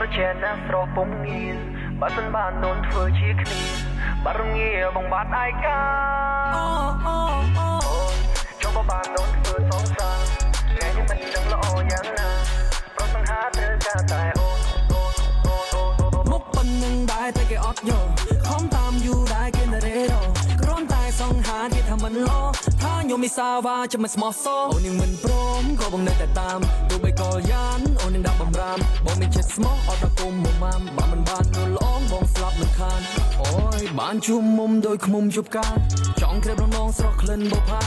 រជាណាស្រស់ពងងារបើសិនបាននូនធ្វើជាគ្នាបារងាបងបាត់ឯកាចូលមកបាននូនធ្វើសងសាថ្ងៃនេះមិនដឹងល្អយ៉ាងណាប្រសង្ហាត្រូវការតែមុខប៉ុណ្្នឹងដែរតែគេអត់យកខំតាមយូរដែរគេនៅរេរោគ្រាន់តែសង្ហាគេថាមិនល្អថាញោមមីសាវ៉ាចាំមិនស្មោះសរអូននឹងមិនព្រមក៏បងនៅតែតាមទោះបីកលយ៉ានអូននឹងដាក់បំរាមបងមិនចេះស្មោះអត់ដល់គុំមកម៉ាំបើមិនបាននូលល្អបងស្លាប់មិនខានអូយបានជួមមុំដោយខ្មុំជប់កាចង់ក្រេបរំងស្រស់ក្លិនបោផា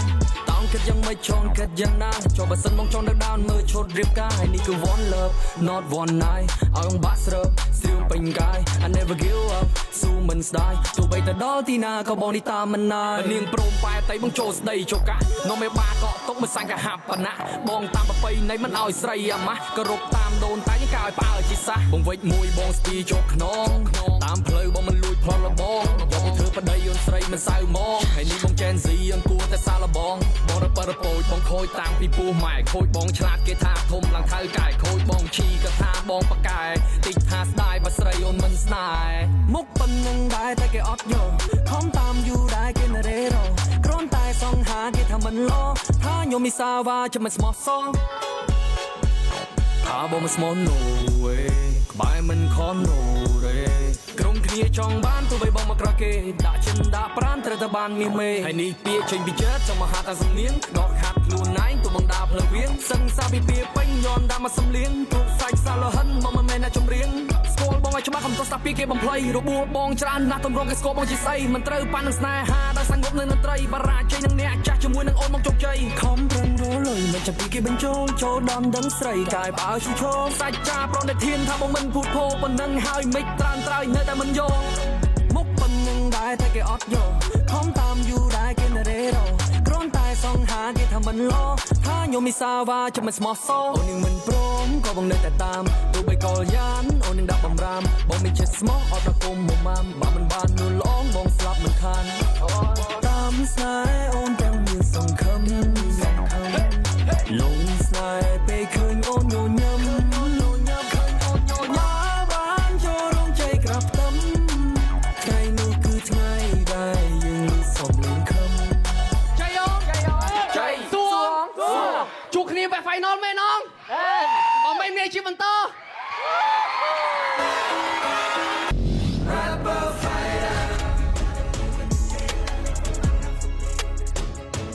តោងគិតយ៉ាងមិនចង់គិតយ៉ាងណាចូលបើសិនបងចង់ដើរដោនមើលឈុតរៀបការហើយនេះគឺ one love not one night ឲ្យបងបាក់ស្រើស្រៀវពេញកាយ I never give up ស៊ូមិនស្ដាយទោះបីទៅដល់ទីណាក៏បងនេះតាមមិនណាយនាងព្រមប៉ែតែបងចូលស្ដីចូលកានាំមេបាក៏ຕົកមិនសាញ់កាហាប់បណៈបងតាមប្រពៃណីមិនឲ្យស្រីអាម៉ាស់ក៏រົບតាមដូនតែកៅឲ្យប៉ើជាសះបងវិចមួយបងស្ទីជោគខ្នងតាមផ្លូវបងមិនលួចផ្លន់លបងយកមកធ្វើប្តីអូនស្រីមិនសៅមកហើយនេះបងចែនស៊ីអង្គួរតែសាឡបងបងរបើរពោចបងខូចតាំងពីពោះម៉ែខូចបងឆ្លាតគេថាធំឡើងថៅកែខូចបងឈីក៏ថាបងប៉កែតិចថាស្ដាយបើស្រីអូនមិនស្នេហ៍មុខប៉ុណ្្នឹងដែរតែគេអត់យកខំតាមយូរដែរគេនៅរេរោគ្រាន់តែសង្ហាគេថាមិនល្អថាញោមមីសាវ៉ាចាំមិនស្មោះសរថាបងមិនស្មោះនូវេក្បែរមិនខននូរេក្រុមគ្នាចង់បានទោះបីបងមកក្រគេដាក់ចិនដាក់ប្រានត្រូវតែបានមាសមេហើយនេះពាចេញពីចិត្តចង់មកហាតាសំលៀងដកខាត់ខ្លួនឯងទោះបងដើរផ្លូវវៀងសឹងសាពីពាពេញយន់ដាក់មកសំលៀងទូកសាច់សាលហិនមកមិនមែនអ្នកចម្រៀងស្គាល់បងឲ្យច្បាស់កុំទៅស្ដាប់ពីគេបំភ្លៃរបួសបងច្រើនណាស់ទម្រង់គេស្គាល់បងជាស្អីមិនត្រូវប៉ាន់នឹងស្នេហាដល់សង្កត់នៅតន្ត្រីបារាជ័យនឹងអ្នកចាស់ជាមួយនឹងអូនមកជោគជ័យខំប្រឹងរលុយមិនចាំពីគេបញ្ចូលចូលដំដឹងស្រីកាយបើឈូឈោសាច់ចាប្រណិធានថាបងមិនភូតភោប៉ុណ្ណឹងហើយមិនត្រានត្រើយនៅតែមិនយល់មុខប៉ុណ្្នឹងដែរតែគេអត់យកខំតាមយូរដែរគេនៅរេរោគ្រាន់តែសង្ហាគេថាមិនល្អថាញោមមីសាវ៉ាចាំមិនស្មោះសរអូននឹងមិនព្រមក៏បងនៅតែតាមទោះបីកលយ៉ានអូននឹងដាក់បំរាមបងមិនចេះស្មោះអត់ដល់គុំមកម៉ាំបើមិនបាននូលល្អបងស្លាប់មិនខានតាមស្នេហ៍អូនទាំងមានសង្ឃឹមលងស្នេហ៍ពេលឃើញអូនញញឹមបានចូលរោងជ័យក្រាបផ្ទឹមថ្ងៃនោះគឺថ្ងៃដែលយើងមានសំឡេងខំចៃអូចៃសួងជួបគ្នាបែប final មែនអងបងមិនមានជាបន្ត